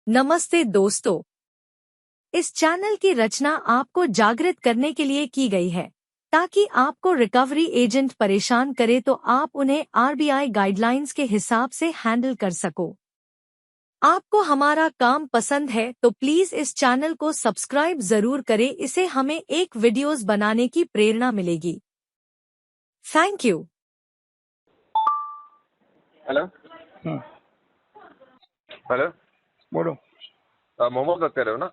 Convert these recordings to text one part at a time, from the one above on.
नमस्ते दोस्तों, इस चैनल की रचना आपको जागृत करने के लिए की गई है ताकि आपको रिकवरी एजेंट परेशान करे तो आप उन्हें आरबीआई गाइडलाइंस के हिसाब से हैंडल कर सको। आपको हमारा काम पसंद है तो प्लीज इस चैनल को सब्सक्राइब जरूर करें, इससे हमें एक वीडियोस बनाने की प्रेरणा मिलेगी। Thank you. हेलो हेलो बोलो। मोहम्मद बात कर रहे हो ना?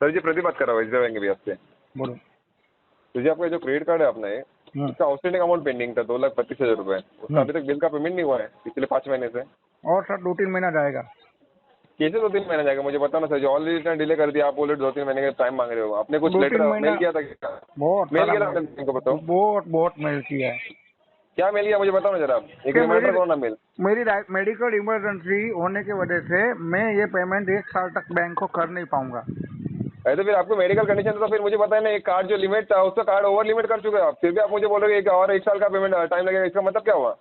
सर जी प्रदीप बात कर रहा हूँ एसबीआई बैंक भी आपसे। बोलो। तो जी आपका जो क्रेडिट कार्ड है अपना ये इसका आउटस्टैंडिंग अमाउंट पेंडिंग था 2,25,000 रुपए। उसका अभी तक बिल का पेमेंट नहीं हुआ है पिछले 5 महीने से। और सर 2-3 महीना जाएगा। कैसे 2-3 महीना जाएगा मुझे बताना सर जी। ऑलरेडी इतना डिले कर दिया, आप बोले 2-3 महीने का टाइम मांग रहे हो। आपने कुछ लेटर मेल किया था क्या? बहुत मेल किया था बैंक को? बताओ बहुत मेल किया है। क्या मेल किया मुझे बताओ ना जरा। आप एक रिमाइंडर करो ना मेल। मेरी मेडिकल इमरजेंसी होने की वजह से मैं ये पेमेंट 1 साल तक बैंक को कर नहीं पाऊंगा। अरे तो फिर आपको मेडिकल कंडीशन था तो फिर मुझे बताया ना, एक कार्ड जो लिमिट था उसका कार्ड ओवर लिमिट कर चुके हो आप, फिर भी आप मुझे बोल रहे हो और 1 साल का पेमेंट टाइम लगेगा। इसका मतलब क्या हुआ?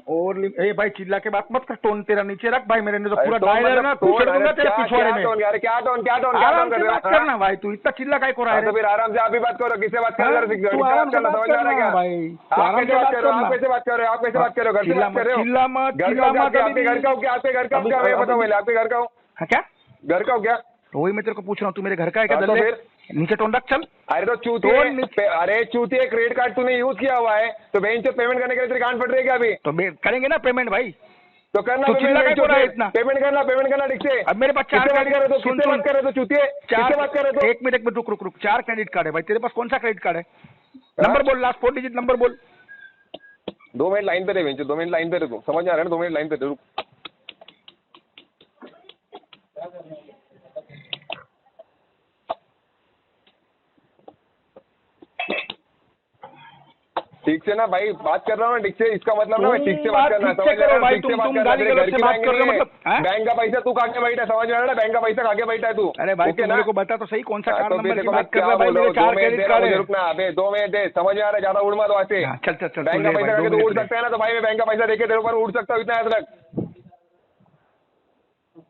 और भाई चिल्ला के बात मत कर, टोन तेरा नीचे रख भाई। मेरे ने तो पूरा डायल है ना, तू चढ़ दूंगा तेरे पिछवाड़े में। क्या टोन कर रहे हो? करना भाई, तू इतना चिल्ला काय को रहा है? तो फिर आराम से आप भी बात करो। किससे बात कर रहे हो? तू आराम से बात करना भाई। आप कैसे बात कर रहे हो? आप कैसे बात कर रहे हो? आप कैसे बात कर रहे हो? घर से बात कर रहे हो? चिल्ला मत। आपके घर का हो क्या? आपके घर का हो क्या? बताओ पहले, आपके घर का हो क्या? घर का हो क्या? वही मैं तेरे को पूछ रहा हूँ, तू मेरे घर का है क्या? दल्ले नीचे टोन रख चल। अरे तो चूतिए, अरे चूतिए क्रेडिट कार्ड तूने यूज किया हुआ है तो बैंक से पेमेंट करने के लिए तेरी गांड फट रही है क्या अभी? तो करेंगे ना पेमेंट भाई। तो करना तो इतना पेमेंट करना ठीक से। अब मेरे पास 4 बात कर रहे हो? किससे बात कर रहे हो? चूतिए किससे बात कर रहे हो? एक मिनट रुक। 4 क्रेडिट कार्ड है भाई तेरे पास। कौन सा क्रेडिट कार्ड है? नंबर बोल, लास्ट 4 डिजिट नंबर बोल। 2 मिनट लाइन पे रहे, 2 मिनट लाइन पे रहे। समझ में आ रहा है ना? 2 मिनट लाइन पे रुक। ठीक से ना भाई बात कर रहा हूँ ना, ठीक से। इसका मतलब ना ठीक से बात करना, समझ रहे हो? ठीक से बात कर रहा है। बैंक का पैसा तू खा के बैठा है, समझ में आ रहा है? बैंक का पैसा खा के बैठा है तू। अरे भाई मेरे को बता तो सही, कौन सा कार्ड नंबर की बात कर रहा है भाई? मेरे 4 क्रेडिट कार्ड है। रुकना अबे, 2 मिनट दे। समझ में आ रहा है? ज्यादा उड़ मत वैसे। चल बैंक का पैसा खा के तू उड़ सकता है ना? तो भाई मैं बैंक का पैसा देके तेरे ऊपर उड़ सकता हूँ इतना आज तक।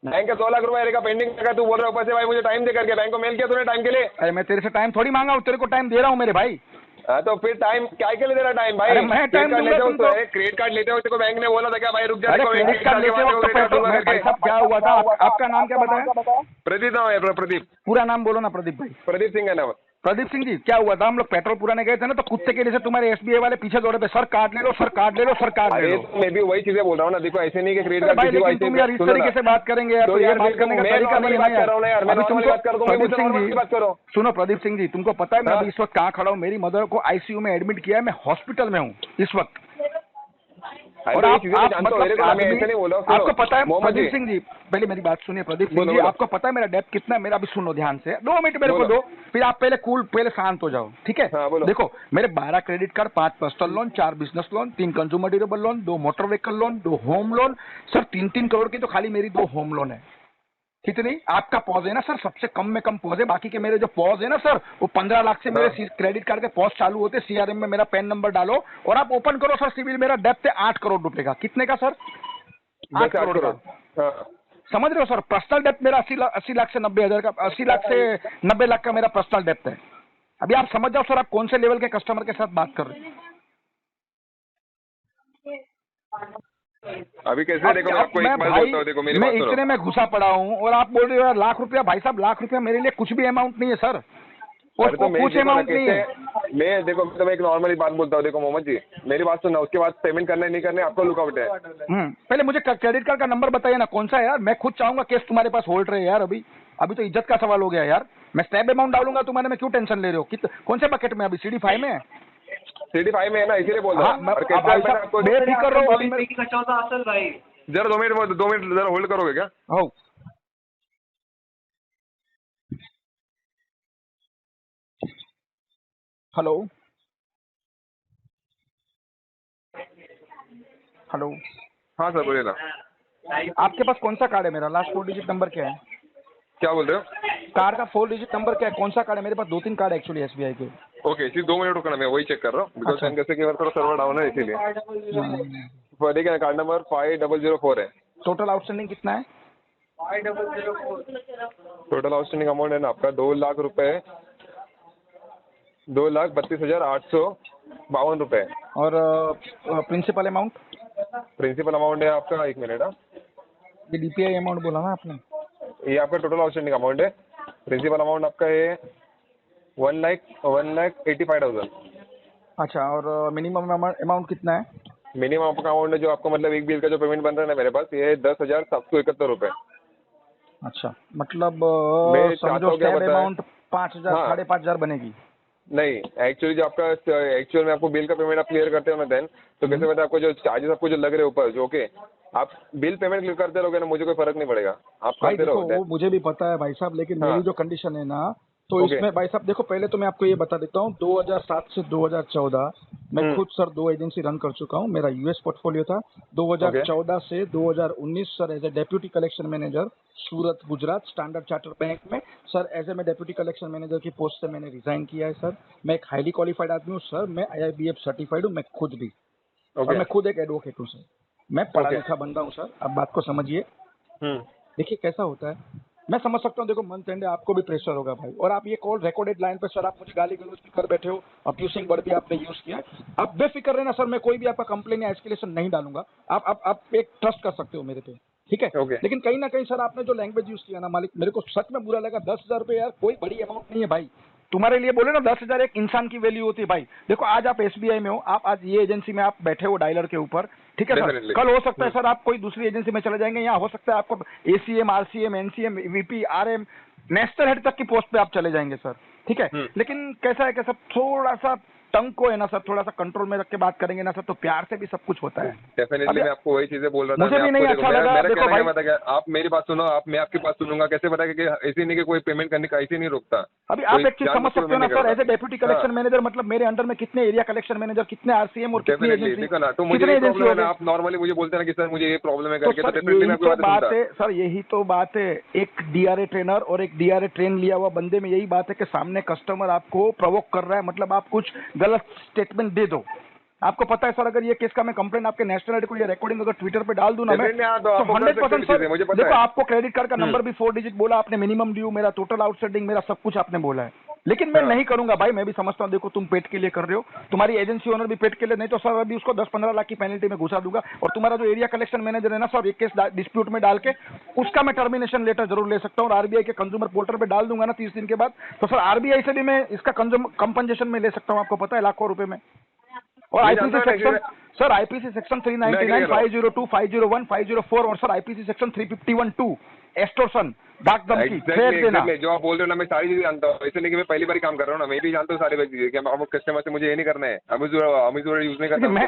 बैंक का 16 लाख रुपए का पेंडिंग लगा, तू बोल रहा है ऊपर से भाई मुझे टाइम दे करके। बैंक को मेल किया तूने टाइम के लिए? अरे मैं तेरे से टाइम थोड़ी मांगा हूँ, तेरे को टाइम दे रहा हूँ मेरे भाई। हाँ तो फिर टाइम क्या के लिए दे रहा टाइम भाई? मैं टाइम लेते हो तो क्रेडिट कार्ड लेते हो तो बैंक ने बोला था क्या भाई रुक जा? क्रेडिट कार्ड लेते वक्त क्या हुआ था? आपका नाम क्या बताया? प्रदीप नाम है। प्रदीप पूरा नाम बोलो ना। प्रदीप भाई। प्रदीप सिंह है नाम। प्रदीप सिंह जी, क्या हुआ था? हम लोग पेट्रोल पुराने गए थे ना, तो कुत्ते के जैसे तुम्हारे एसबीआई वाले पीछे दौड़े पे, सर कार्ड ले लो, सर कार्ड ले लो, सर कार्ड ले लो। मैं भी वही चीजें बोल रहा हूँ ना। देखो ऐसे नहीं कि क्रेडिट कार्ड भाई, लेकिन तुम यार इस तरीके से बात करेंगे यार, तो ये बात करने का तरीका नहीं है यार। अभी तुमको प्रदीप सिंह जी सुनो, प्रदीप सिंह जी तुमको पता है मैं अभी इस वक्त कहाँ खड़ा हूँ? मेरी मदर को आईसीयू में एडमिट किया है, मैं हॉस्पिटल में हूँ इस वक्त। और आप आपको पता है प्रदीप सिंह जी, पहले मेरी बात सुनिए प्रदीप सिंह जी, आपको पता है मेरा डेप्थ कितना है? मेरा अभी सुनो ध्यान से, 2 मिनट मेरे को दो, फिर आप पहले शांत हो जाओ, ठीक है? देखो मेरे 12 credit card, 5 personal loan, 4 business loan, 3 consumer durable loan, 2 motor vehicle loan, 2 home loan. Sir 3-3 crore की तो खाली मेरी 2 होम लोन है। कितनी? आपका पॉज है ना सर, सबसे कम में कम पॉज है। बाकी के मेरे जो पॉज है ना सर, वो 15 लाख से मेरे क्रेडिट कार्ड के पॉज चालू होते। सीआरएम में मेरा पैन नंबर डालो और आप ओपन करो सर। सिविल मेरा डेप्थ है 8 करोड़ रुपए का। कितने का सर? 8 करोड़ का। समझ रहे हो सर? पर्सनल डेप्थ मेरा 80 लाख से 90,000 का, 80 लाख से 90 लाख का मेरा पर्सनल डेप्थ है। अभी आप समझ जाओ सर, आप कौन से लेवल के कस्टमर के साथ बात कर रहे हैं। अभी कैसे? देखो मैं आपको एक बात बोलता हूं, देखो मेरी बात सुनो। मैं इतने में घुसा पड़ा हूं और आप बोल रहे हो लाख रुपया। भाई साहब लाख रुपया मेरे लिए कुछ भी अमाउंट नहीं है सर। और तो कुछ अमाउंट नहीं है। मैं देखो मैं एक नॉर्मली बात बोलता हूँ। देखो मोहम्मद जी मेरी बात सुनना, उसके बाद पेमेंट करना है नहीं करना आपको लुकआउट है। पहले मुझे क्रेडिट कार्ड का नंबर बताइए ना, कौन सा है यार? मैं खुद चाहूंगा केस तुम्हारे पास होल्ड रहे यार। अभी तो इज्जत का सवाल हो गया यार। मैं स्लैब अमाउंट डालूंगा तुम्हारे में, क्यों टेंशन ले रहे हो? कौन से बकेट में? अभी CD5 में है। CD5 में है ना, इसीलिए बोल रहा हूँ। जरा 2 मिनट जरा होल्ड करोगे क्या? हो। Hello hello. हाँ सर बोलिए ना। आपके पास कौन सा कार्ड है मेरा? लास्ट 4 डिजिट नंबर क्या है? क्या बोल रहे हो? कार्ड का 4 डिजिट नंबर क्या है? कौन सा कार्ड है? मेरे पास 2-3 कार्ड है एक्चुअली एसबीआई के। ओके सिर्फ 2 मिनट रुकना, मैं वही चेक कर रहा हूँ। बिकॉज कैसे थोड़ा सर्वर डाउन है इसीलिए। ठीक है, कार्ड नंबर 5004 है। टोटल आउटस्टैंडिंग कितना है? टोटल आउटस्टैंडिंग अमाउंट है ना आपका 2,00,000 रुपए, 2,32,852 रुपए। और प्रिंसिपल अमाउंट? प्रिंसिपल अमाउंट है आपका, 1 मिनट। ये डीपीआई अमाउंट बोला ना आपने? ये आपका टोटल आउटस्टैंडिंग अमाउंट है। प्रिंसिपल अमाउंट आपका है 1,85,000। अच्छा, और मिनिमम अमाउंट कितना है? मिनिमम आपका अमाउंट है जो आपको मतलब एक बिल का जो पेमेंट बन रहा है ना मेरे पास, ये है 10,771 रुपए। अच्छा, मतलब मैं चाहता समझो हूँ क्या स्लैब बताएं? अमाउंट 5,000 हाँ। 5,500 बनेगी। नहीं, एक्चुअली जो आपका एक्चुअल में आपको बिल का पेमेंट आप क्लियर करते हो ना देन, तो कैसे पता है आपको जो चार्जेस आपको जो लग रहे हैं ऊपर, जो कि आप बिल पेमेंट क्लियर करते रहोगे ना, मुझे कोई फर्क नहीं पड़ेगा, आप भाई करते देखो, रहो। वो मुझे भी पता है भाई साहब, लेकिन हाँ। मेरी जो कंडीशन है ना, तो ओके। इसमें भाई साहब देखो, पहले तो मैं आपको ये बता देता हूँ, 2007 से 2014 मैं खुद सर 2 एजेंसी रन कर चुका हूँ। मेरा यूएस पोर्टफोलियो था। 2014 से 2019 sir as a deputy collection manager Surat Gujarat Standard Chartered Bank में सर, एज ए मैं डेप्यूटी कलेक्शन मैनेजर की पोस्ट से मैंने रिजाइन किया है सर। मैं एक हाईली क्वालिफाइड आदमी हूँ सर, मैं IIBF सर्टिफाइड हूँ, मैं खुद भी। और मैं खुद एक एडवोकेट हूँ सर, मैं पढ़ा लिखा बंदा हूँ सर। अब बात को समझिए। देखिए कैसा होता है, मैं समझ सकता हूँ, देखो मंथ एंड है, आपको भी प्रेशर होगा भाई, और आप ये कॉल रिकॉर्डेड लाइन पे सर आप मुझे गाली गलौज भी कर बैठे हो, अब्यूसिंग वर्ड भी आपने यूज किया है। आप बेफिक्र रहना सर, मैं कोई भी आपका कंप्लेन या एस्केलेशन नहीं डालूंगा। आप एक ट्रस्ट कर सकते हो मेरे पे, ठीक है? लेकिन कहीं ना कहीं सर आपने जो लैंग्वेज यूज किया ना मालिक, मेरे को सच में बुरा लगा। 10,000 रुपये यार कोई बड़ी अमाउंट नहीं है भाई। तुम्हारे लिए बोले ना 10,000 एक इंसान की वैल्यू होती है भाई। देखो आज आप SBI में हो, आप आज ये एजेंसी में आप बैठे हो डायलर के ऊपर, ठीक है सर? कल हो सकता है सर आप कोई दूसरी एजेंसी में चले जाएंगे, यहाँ हो सकता है आपको ACM RCM NCM VP RM national head तक की पोस्ट पे आप चले जाएंगे सर, ठीक है? लेकिन कैसा है कि सब थोड़ा सा टंग को है ना सर, थोड़ा सा कंट्रोल में रख के बात करेंगे ना सर, तो प्यार से भी सब कुछ होता है। डेफिनेटली मैं आपको वही चीजें बोल रहा था। मुझे भी नहीं अच्छा लगा। देखो भाई, आप मेरी बात सुनो, मैं आपकी बात सुनूंगा। कैसे पता कि ऐसे नहीं कि कोई पेमेंट करने का ऐसे नहीं रोकता। अभी आप एक चीज समझ सकते हो ना sir, as a deputy collection manager मतलब मेरे अंडर में कितने एरिया कलेक्शन मैनेजर, कितने RCM और कितनी एजेंसी, देखो ना, तो मुझे प्रॉब्लम है ना, आप नॉर्मली मुझे बोलते हैं ना कि सर मुझे ये प्रॉब्लम है करके, तो डेफिनेटली मैं आपकी बात है सर। यही तो बात है, एक DRA ट्रेनर और एक DRA ट्रेन लिया हुआ बंदे में यही बात है कि सामने कस्टमर आपको प्रोवोक कर रहा है, मतलब आप कुछ गलत स्टेटमेंट दे दो। आपको पता है सर, अगर ये केस का मैं कंप्लेंट आपके नेशनल हेड को ये रिकॉर्डिंग अगर ट्विटर पे डाल दूं ना मैं, तो 100% सर, देखो आपको क्रेडिट कार्ड का नंबर भी 4 डिजिट बोला आपने, मिनिमम ड्यू, मेरा टोटल आउटस्टैंडिंग, मेरा सब कुछ आपने बोला है, लेकिन मैं नहीं करूंगा भाई। मैं भी समझता हूं, देखो तुम पेट के लिए कर रहे हो, तुम्हारी एजेंसी ओनर भी पेट के लिए, नहीं तो सर अभी उसको 10-15 लाख की पेनल्टी में घुसा दूंगा। और तुम्हारा जो एरिया कलेक्शन मैनेजर है ना सर, एक केस डिस्प्यूट में डाल के उसका मैं टर्मिनेशन लेटर जरूर ले सकता हूँ, और RBI के कंज्यूमर पोर्टल पे डाल दूंगा ना 30 दिन के बाद, तो सर RBI से भी मैं इसका कंपनसेशन में ले सकता हूँ, आपको पता है, लाखों रुपए में। और IPC section sir, IPC section 399, 502, 501, 504 और सर IPC सेक्शन 351(2) एक्सटॉर्शन, डाक धमकी, थ्रेट देना। जो आप बोल रहे हो ना, मैं सारी चीजें जानता हूँ। ऐसे नहीं कि मैं पहली बार काम कर रहा हूँ ना, मैं भी जानता हूँ सारी चीजें कि हम कस्टमर से मुझे ये नहीं करना है, अमेज़न यूज नहीं करना।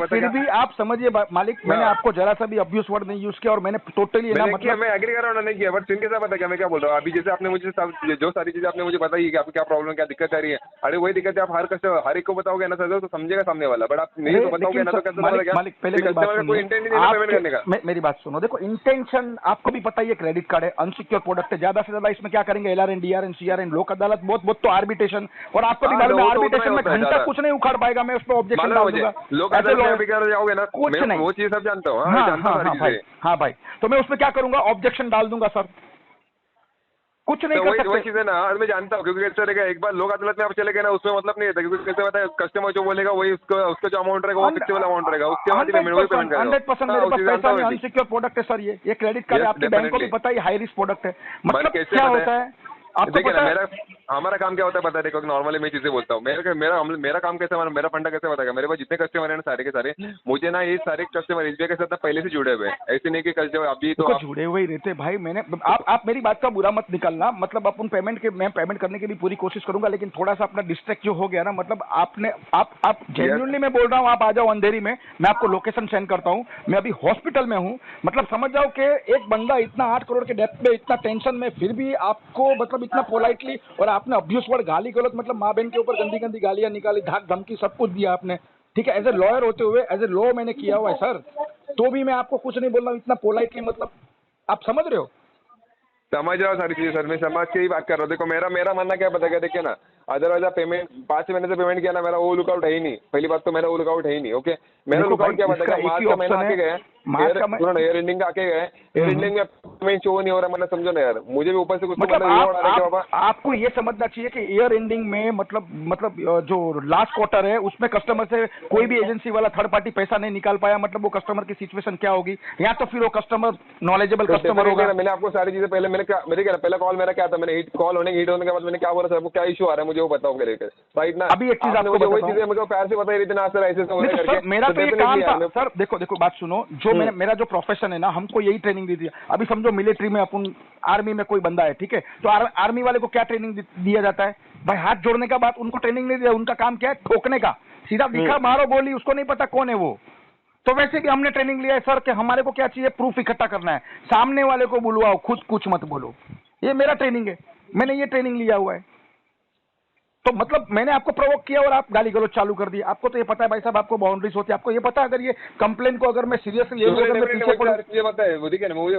फिर भी आप समझिए मालिक, मैंने आपको जरा सा भी अब्यूज वर्ड नहीं यूज किया, और मैंने टोटली ना, मतलब मैं एग्री कर रहा हूँ, नहीं किया, बट इनके साथ पता क्या मैं क्या बोल रहा हूँ। अभी जैसे आपने मुझे जो सारी चीजें आपने मुझे बताई कि आपको क्या प्रॉब्लम, क्या दिक्कत आ रही है, अरे वही दिक्कत है, आप हर एक को बताओगे ना सर, तो समझेगा सामने वाला, बट आप नहीं तो बताओगे ना, तो कैसे मालिक पहले कोई इंटेंशन नहीं पेमेंट करने का। मेरी बात सुनो, देखो इंटेंशन आपको भी पता ही है, क्रेडिट कार्ड है, अनसिक्योर प्रोडक्ट है, ज्यादा से ज्यादा इसमें क्या करेंगे, LRN DRN CRN लोक अदालत, बहुत तो आर्बिट्रेशन, और आपको भी मालूम है आर्बिट्रेशन में घंटा कुछ नहीं उखाड़ पाएगा, मैं उस पर ऑब्जेक्शन डाल दूंगा। लोक अदालत जाओगे ना, कुछ नहीं, वो चीज सब जानता हूँ। हाँ भाई, तो मैं उसमें क्या करूंगा, ऑब्जेक्शन डाल दूंगा सर, कुछ नहीं कर सकते। वही चीज है ना, मैं जानता हूँ, क्योंकि कैसे रहेगा, एक बार लोक अदालत में आप चले गए ना, उसमें मतलब नहीं रहता, क्योंकि कैसे बताया, कस्टमर जो बोलेगा वही उसका जो अमाउंट रहेगा वो फिक्सेबल अमाउंट रहेगा, उसके बाद पेमेंट 100% मेरे पास पैसा नहीं, अनसिक्योर प्रोडक्ट है सर, ये क्रेडिट कार्ड आपकी बैंक को भी पता है, हाई रिस्क प्रोडक्ट है। मतलब क्या होता है आपको पता है, हमारा काम क्या होता है पता है, देखो नॉर्मली मैं चीजें बोलता हूँ, मेरा काम कैसे, मेरा फंडा कैसे बताएगा, मेरे पास जितने कस्टमर है ना सारे के सारे, मुझे ना ये सारे कस्टमर SBI के साथ पहले से जुड़े हुए हैं, ऐसे नहीं कि कस्टमर अभी तो जुड़े हुए ही रहते भाई। मैंने आप मेरी बात का बुरा मत निकलना, मतलब अपन मैं पेमेंट करने की भी पूरी कोशिश करूंगा, लेकिन थोड़ा सा अपना डिस्ट्रैक्ट जो हो गया ना, मतलब आप जेन्युइनली मैं बोल रहा हूँ, आप आ जाओ अंधेरी में, मैं आपको लोकेशन सेंड करता हूँ, मैं अभी हॉस्पिटल में हूँ, मतलब समझ जाओ कि एक बंदा इतना 8 करोड़ के डेप्थ में, इतना टेंशन में, फिर भी आपको मतलब इतना पोलाइटली, और आपने अब्यूज वर्ड, गाली गलौज, मतलब माँ बहन के ऊपर गंदी गंदी गालियां निकाली, धाक धमकी, सब कुछ दिया आपने, ठीक है? एज ए लॉयर होते हुए, एज ए लॉ मैंने किया हुआ है सर, तो भी मैं आपको कुछ नहीं बोल रहा हूँ इतना पोलाइटली, मतलब आप समझ रहे हो? समझ रहा हूँ सारी चीजें सर, मैं समझ के ही बात कर रहा हूँ। देखो मेरा मानना क्या पता क्या, देखिए ना, अदरवाइज आप पेमेंट 5 महीने से पेमेंट किया ना, मेरा वो लुकआउट है ही नहीं। पहली बात तो मेरा वो लुकआउट है ही नहीं। ओके, मेरा लुकआउट क्या बताएगा, मार्च का महीना आके गए, एयर एंडिंग आके गए, एयर एंडिंग में पेमेंट शो नहीं हो रहा, मतलब समझो ना यार, मुझे भी ऊपर से कुछ मतलब आपको ये समझना चाहिए कि एयर एंडिंग में मतलब जो लास्ट क्वार्टर है उसमें कस्टमर से कोई भी एजेंसी वाला थर्ड पार्टी पैसा नहीं निकाल पाया, मतलब वो कस्टमर की सिचुएशन क्या होगी, या तो फिर वो कस्टमर नॉलेजेबल कस्टमर होगा। मैंने आपको सारी चीजें पहले पहला कॉल मेरा क्या था, मैंने कॉल होने के बाद मैंने क्या बोला, सर क्या इशू आ रहा है मुझे वो बताओ मेरे को, राइट ना। अभी एक चीज आपको वही चीजें मुझे प्यार से बताई इतना सर ऐसे सर, मेरा तो ये काम था सर। देखो बात सुनो, जो मेरा जो प्रोफेशन है ना, हमको यही ट्रेनिंग दी थी। अभी समझो मिलिट्री में अपन, आर्मी में कोई बंदा है, ठीक है, तो आर्मी वाले को क्या ट्रेनिंग दिया जाता है भाई, हाथ जोड़ने का बात उनको ट्रेनिंग नहीं दिया, उनका काम क्या है, ठोकने का, सीधा दिखा मारो गोली, उसको नहीं पता कौन है वो। तो वैसे भी हमने ट्रेनिंग लिया है सर कि हमारे को क्या चाहिए, प्रूफ इकट्ठा करना है, सामने वाले को बुलवाओ, खुद कुछ मत बोलो, ये मेरा ट्रेनिंग है, मैंने ये ट्रेनिंग लिया हुआ है। तो मतलब मैंने आपको प्रोवोक किया और आप गाली गलौज चालू कर दी। आपको तो ये पता है भाई साहब, आपको बाउंड्रीज होती है, आपको ये पता है अगर ये कंप्लेन को अगर मैं सीरियसली ले लूं,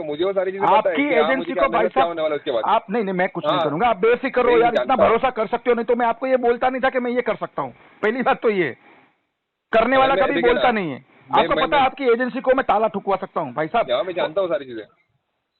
मुझे वो सारी चीजें आपकी एजेंसी को भाई साहब आप नहीं मैं कुछ नहीं करूंगा, आप बेफिक्र हो यार, इतना भरोसा कर सकते हो, नहीं तो मैं आपको ये बोलता नहीं था कि मैं ये कर सकता हूँ। पहली बात तो ये करने वाला कभी बोलता नहीं है। आपको पता है आपकी एजेंसी को मैं ताला ठुकवा सकता हूँ भाई साहब, मैं जानता हूँ सारी चीजें।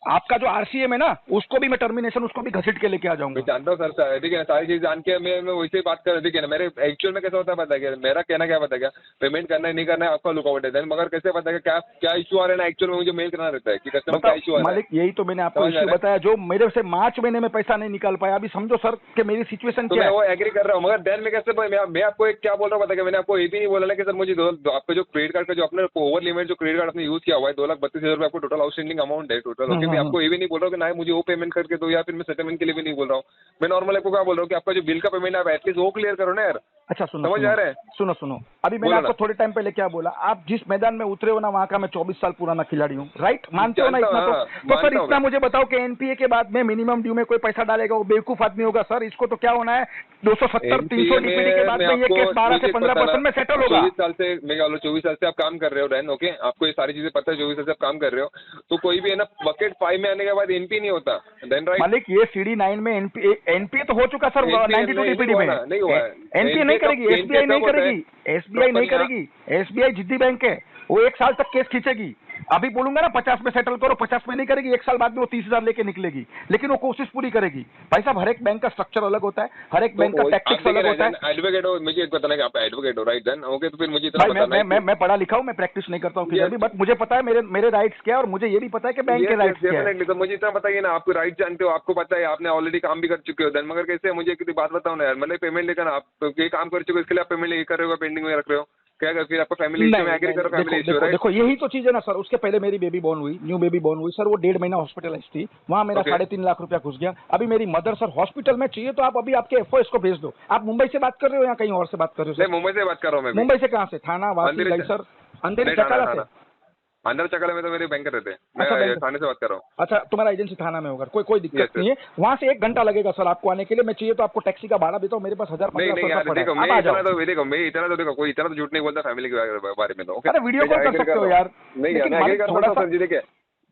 आपका जो आरसीएम है ना, उसको भी मैं टर्मिनेशन, उसको भी घसीट के लेके आ जाऊंगा। मैं जानता हूँ सर, ठीक है, सारी चीज जान के मैं वैसे ही बात कर रही थी ना। मेरे एक्चुअल में कैसा होता है पता है, मेरा कहना क्या पता है, पेमेंट करना है नहीं करना है आपका लुकआउट है, मगर कैसे पता है क्या इशू आ रहा है ना, एक्चुअल में मुझे मेल करना रहता है कि कस्टमर क्या इशू आ रहा है। मालिक यही तो मैंने आपको इशू बताया, जो मेरे से मार्च महीने में पैसा नहीं निकाल पाया। अभी समझो सर कि मेरी सिचुएशन क्या है। वो एग्री कर रहा हूँ, मगर देन में कैसे मैं आपको एक क्या बोल रहा हूँ पता है, मैंने आपको ये भी नहीं बोला कि सर मुझे आपका जो क्रेडिट कार्ड का जो अपने ओवर लिमिट जो क्रेडिट कार्ड आपने यूज किया हुआ है 2,32,000 रुपये आपको टोटल आउटस्टैंडिंग अमाउंट है टोटल। ओके, मैं आपको ये भी नहीं बोल रहा हूँ कि ना मुझे वो पेमेंट करके दो, या फिर मैं सेटलमेंट के लिए भी नहीं बोल रहा हूँ। मैं नॉर्मल आपको क्या बोल रहा हूँ कि आपका जो बिल का पेमेंट आप एटलीस्ट वो क्लियर करो ना यार। अच्छा सुनो, समझ आ रहा है? सुनो अभी मैंने आपको थोड़े टाइम पहले क्या बोला, आप जिस मैदान में उतरे हो ना, वहां का मैं 24 साल पुराना खिलाड़ी हूँ, राइट? मानते हो ना इतना? तो सर इतना मुझे बताओ कि एनपीए के बाद में मिनिमम ड्यू में कोई पैसा डालेगा वो बेवकूफ आदमी होगा सर। इसको तो क्या होना है, 270 300 डीपीडी के बाद में ये केस 12 से 15% में सेटल होगा। 24 साल से मैं 24 साल से आप काम कर रहे हो रैन, ओके, आपको ये सारी चीजें पता है, 24 साल से आप काम कर रहे हो, तो कोई भी है ना बकेट 5 में आने के बाद एनपी नहीं होता, देन राइट। मालिक ये सीडी 9 में एनपीए तो हो चुका सर, 92 डीपीडी में नहीं हुआ है। एनपीए नहीं करेगी, एसबीआई नहीं करेगी, एसबीआई नहीं करेगी, एसबीआई जिद्दी बैंक है, वो 1 साल तक केस खींचेगी। अभी बोलूंगा ना 50 में सेटल करो, 50 में नहीं करेगी, 1 साल बाद में वो 30,000 लेके निकलेगी, लेकिन वो कोशिश पूरी करेगी। भाई साहब हर एक बैंक का स्ट्रक्चर अलग होता है, हर एक बैंक का टैक्टिक्स अलग होता है। एडवोकेट हो, मुझे एक बताना कि आप एडवोकेट हो, राइट? देन ओके, तो फिर मुझे इतना बताना है। मैं पढ़ा लिखा हूँ, मैं प्रैक्टिस नहीं करता हूँ किधर भी, बट मुझे पता है मेरे राइट्स क्या है, और मुझे ये भी पता है कि बैंक के राइट्स क्या है। तो मुझे इतना बताइए ना, आपको राइट जानते हो, आपको पता है, आपने ऑलरेडी काम भी कर चुके हो, देन मगर कैसे मुझे किसी बात बताओ ना यार, मतलब पेमेंट लेकर आप ये काम कर चुके हो, इसके लिए आप पेमेंट लेकर रहे हो, पेंडिंग में रख रहे हो क्या? फिर आपका फैमिली इश्यू में एग्री करो, फैमिली इश्यू है। देखो यही तो चीज है ना सर। उसके पहले मेरी बेबी बॉर्न हुई, न्यू बेबी बॉर्न हुई सर, वो 1.5 महीना हॉस्पिटलाइज थी, वहां मेरा 3.5 लाख रुपया घुस गया। अभी मेरी मदर सर हॉस्पिटल में चाहिए, तो आप अभी आपके एफओएस को भेज दो। आप मुंबई से बात कर रहे हो या कहीं और से बात कर रहे हो? नहीं, मुंबई से बात कर रहा हूँ मैं। मुंबई से कहाँ से? थाना, वासी, सर, अंधेरी, चकाला से? अंदर चकाला में तो मेरे बैंकर रहते हैं, मैं थाने से बात कर रहा हूँ। अच्छा, तुम्हारा एजेंसी थाना में होगा, कोई दिक्कत नहीं है। वहाँ से 1 घंटा लगेगा सर आपको आने के लिए। मैं चाहिए तो आपको टैक्सी का भाड़ा देता हूँ, मेरे पास 1000-1500 देखो मैं इतना तो झूठ नहीं बोलता फैमिली के बारे में। तो अरे वीडियो कॉल कर सकते हो यार। नहीं, मैं एग्री कर रहा हूँ सर जी, देखिए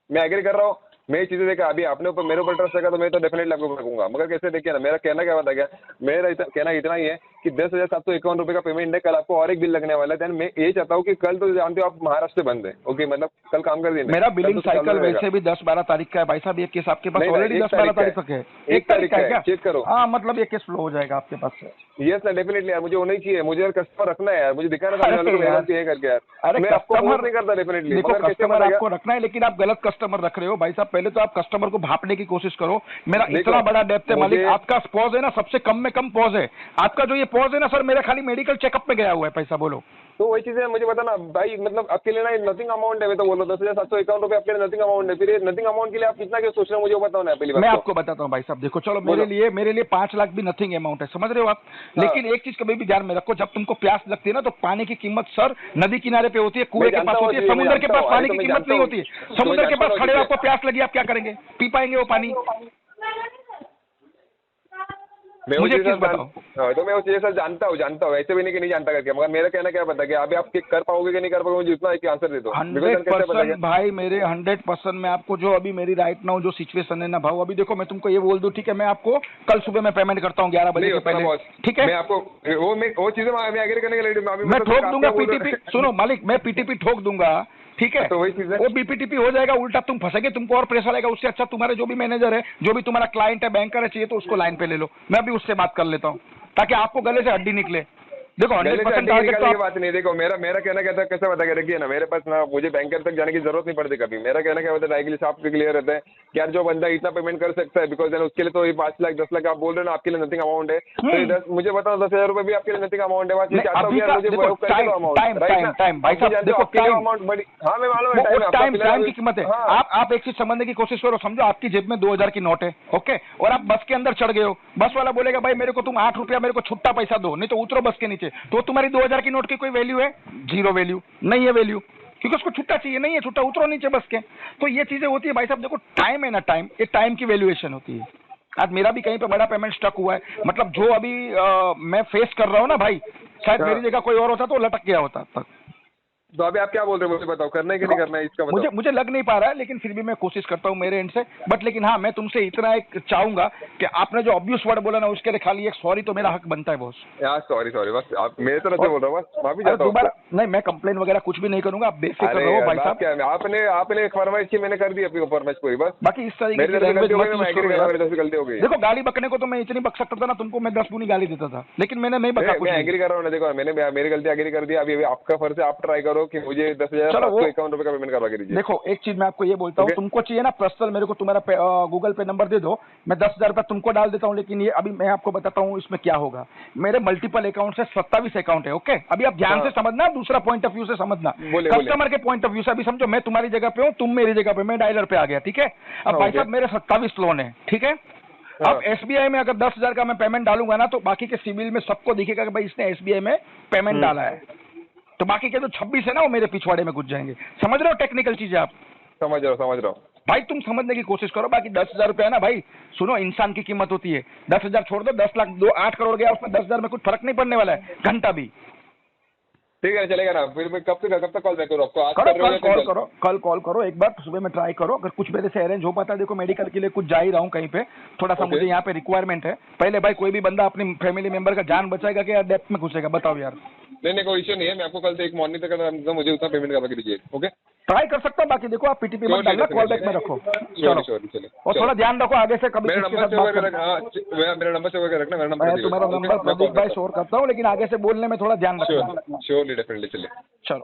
मैं एग्री कर रहा हूँ, मैं ये चीजें देखा, अभी आपने ऊपर मेरे ऊपर ट्रस्ट रखा तो मैं तो डेफिनेटली आपको रखूंगा, मगर कैसे देखिए ना, मेरा कहना क्या बता गया, मेरा कहना इतना ही है कि 10,751 रुपए का पेमेंट है, कल आपको और एक बिल लगने वाला है। मैं ये चाहता हूँ कि कल तो जानते हो आप महाराष्ट्र से बंद है, ओके, मतलब कल काम कर देना। मेरा बिलिंग साइकिल वैसे भी 10-12 तारीख का है भाई साहब। ये केस आपके पास ऑलरेडी 10-12 तारीख तक है। 1 तारीख का है, चेक करो। हाँ, मतलब ये केस फ्लो हो जाएगा आपके पास से। यस ना, डेफिनेटली यार, मुझे होना ही चाहिए, मुझे कस्टमर रखना है यार, मुझे दिखाना था करके यार। अरे मैं आपको फोर्स नहीं करता, डेफिनेटली देखो कस्टमर आपको रखना है, लेकिन आप गलत कस्टमर रख रहे हो भाई साहब। पहले तो आप कस्टमर को भापने की कोशिश करो। मेरा इतना बड़ा डेप्थ है मालिक, आपका पॉज है ना सबसे कम में कम पॉज है आपका। जो ये पॉज है ना सर, मेरा खाली मेडिकल चेकअप में गया हुआ है पैसा। बोलो तो वही चीजें मुझे बताना भाई, मतलब आपके लिए ना नथिंग अमाउंट है। मैं तो बोल रहा हूँ 10,751 रुपए आपके लिए नथिंग अमाउंट है। फिर ये नथिंग अमाउंट के लिए आप कितना क्या सोच रहे हो मुझे बताओ ना पहली बात। मैं आपको बताता हूँ भाई साहब, देखो चलो मेरे लिए 5 लाख भी नथिंग अमाउंट है, समझ रहे हो आप। लेकिन एक चीज कभी भी ध्यान में रखो, जब तुमको प्यास लगती है ना, तो पानी की कीमत सर नदी किनारे पे होती है, कुएं के पास होती है, समुद्र के पास पानी की कीमत नहीं होती है। समुद्र के पास खड़े हो, आपको प्यास लगी, आप क्या करेंगे? पी पाएंगे वो पानी? मुझे एक चीज बताओ। तो मैं वो चीजें सर जानता हूँ, ऐसे भी नहीं कि नहीं जानता करके, मगर मेरा कहना क्या पता क्या अभी आप कर पाओगे कि नहीं कर पाओगे, मुझे इतना एक आंसर दे दो। 100% भाई, मेरे 100% मैं आपको जो अभी मेरी राइट नाउ जो सिचुएशन है ना भाव, अभी देखो मैं तुमको ये बोल दूं, ठीक है, मैं आपको कल सुबह मैं पेमेंट करता हूँ 11 बजे के पहले, ठीक है। मैं आपको वो चीजें मैं एग्री करने के लिए मैं ठोक दूंगा पीटीपी, सुनो मालिक, मैं पीटीपी ठोक दूंगा, ठीक है। तो वही चीज है, वो बीपीटीपी हो जाएगा, उल्टा तुम फंसेगे, तुमको और प्रेशर आएगा। उससे अच्छा तुम्हारे जो भी मैनेजर है, जो भी तुम्हारा क्लाइंट है, बैंकर है, चाहिए तो उसको लाइन पे ले लो, मैं भी उससे बात कर लेता हूँ, ताकि आपको गले से हड्डी निकले। देखो 100% टारगेट तो बात नहीं। देखो मेरा कहना क्या था, कैसे बता के रखिए ना, मेरे पास ना मुझे बैंकर तक जाने की जरूरत नहीं पड़ती कभी। मेरा कहना क्या होता है कि आपके क्लियर रहता है कि यार जो बंदा इतना पेमेंट कर सकता है, बिकॉज उसके लिए तो ये 5 लाख 10 लाख आप बोल रहे हो ना, आपके लिए नथिंग अमाउंट है, तो मुझे बताओ 10,000 रुपए भी आपके लिए नथिंग अमाउंट है। मैं चाहता हूँ टाइम की कीमत है। आप एक चीज समझने की कोशिश करो, समझो आपकी जेब में 2,000 की नोट है, ओके, और आप बस के अंदर चढ़ गए हो, बस वाला बोलेगा भाई मेरे को तुम 8 रुपया मेरे को छुट्टा पैसा दो, नहीं तो उतरो बस के नीचे, तो तुम्हारी 2,000 की नोट की कोई वैल्यू है? जीरो वैल्यू, नहीं है वैल्यू, क्योंकि उसको छुट्टा चाहिए, नहीं है छुट्टा, उतरो नीचे बस के। तो ये चीजें होती है भाई साहब। देखो टाइम है ना, टाइम, ये टाइम की वैल्यूएशन होती है। आज मेरा भी कहीं पे बड़ा पेमेंट स्टक हुआ है, मतलब जो अभी मैं फेस कर रहा हूँ ना भाई, शायद मेरी जगह कोई और होता तो लटक गया होता तक। तो अभी आप क्या बोल रहे हो मुझे बताओ, करना है कि नहीं करना है इसका बताओ। मुझे लग नहीं पा रहा है, लेकिन फिर भी मैं कोशिश करता हूँ मेरे एंड से। बट लेकिन हाँ, मैं तुमसे इतना एक चाहूंगा कि आपने जो ऑब्वियस वर्ड बोला ना, उसके लिए खाली एक सॉरी तो मेरा हक बनता है बॉस। यार सॉरी बस, आप मेरे तरफ से बोल रहा हूँ, बस माफी चाहता हूँ। नहीं, मैं कंप्लेन वगैरह कुछ भी नहीं करूंगा, आप बेफिक्र रहो भाई साहब। क्या आपने एक फरमाइश की, मैंने कर दी अपनी फरमाइश पूरी, बस। बाकी इस तरीके की लैंग्वेज गलती हो गई। देखो गाली बकने को तो मैं इतनी बक सकता था ना, तुमको मैं 10 गुनी गाली देता था, लेकिन मैंने नहीं बका। मैं एग्री कर रहा हूँ, देखो मैंने मेरी गलती एग्री कर दी। अभी आपका फर्ज है, आप ट्राई करो कि मुझे 10,751 रुपए का पेमेंट करवा के दीजिए। देखो एक चीज मैं आपको ये बोलता हूँ, तुमको चाहिए ना पर्सनल, मेरे को तुम्हारा गूगल पे नंबर दे दो, मैं 10,000 रुपया तुमको डाल देता हूँ। लेकिन ये अभी मैं आपको बताता हूँ इसमें क्या होगा। मेरे मल्टीपल अकाउंट से 27 अकाउंट है, ओके। अभी आप ध्यान से समझना, दूसरा पॉइंट ऑफ व्यू से समझना, कस्टमर के पॉइंट ऑफ व्यू से। अभी समझो मैं तुम्हारी जगह पे हूँ, तुम मेरी जगह पे, मैं डायलर पे आ गया, ठीक है। अब भाई साहब मेरे 27 लोन है, ठीक है। अब एसबीआई में अगर 10,000 का मैं पेमेंट डालूंगा ना, तो बाकी के सिविल में सबको दिखेगा कि भाई इसने एसबीआई में पेमेंट डाला है, तो बाकी के जो 26 है ना, वो मेरे पिछवाड़े में घुस जाएंगे। समझ रहे हो टेक्निकल चीजें आप? समझ रहा हूँ भाई, तुम समझने की कोशिश करो। बाकी 10,000 रुपया है ना भाई, सुनो, इंसान की कीमत होती है। 10,000 छोड़ दो, 10 लाख 8 करोड़ गया, उसमें 10,000 में कुछ फर्क नहीं पड़ने वाला है, घंटा भी। ठीक है, चलेगा ना। फिर मैं कब तक कॉल बैक करूँ आपको? आज कल कॉल करो एक बार, सुबह में ट्राई करो। अगर कुछ मेरे से अरेंज हो पाता है, देखो मेडिकल के लिए कुछ जा ही रहा हूँ कहीं पे, थोड़ा सा मुझे यहाँ पे रिक्वायरमेंट है। पहले भाई कोई भी बंदा अपनी फैमिली मेंबर का जान बचाएगा कि डेप्थ में घुसेगा, बताओ यार। नहीं, कोई इश्यू नहीं है। मैं आपको कल से एक मॉर्निंग तक मुझे उतना पेमेंट करवा के दीजिए, ओके। ट्राई कर सकता हूँ। बाकी देखो आप पीटीपी मत डालना, कॉल बैक में रखो। चलो, और थोड़ा ध्यान रखो आगे से कभी मेरा नंबर सेव करके रखना। मेरा नंबर तुम्हारा नंबर प्रदीप भाई शोर करता हूँ, लेकिन आगे से बोलने में थोड़ा ध्यान रखना। Surely, definitely. चलिए, चलो।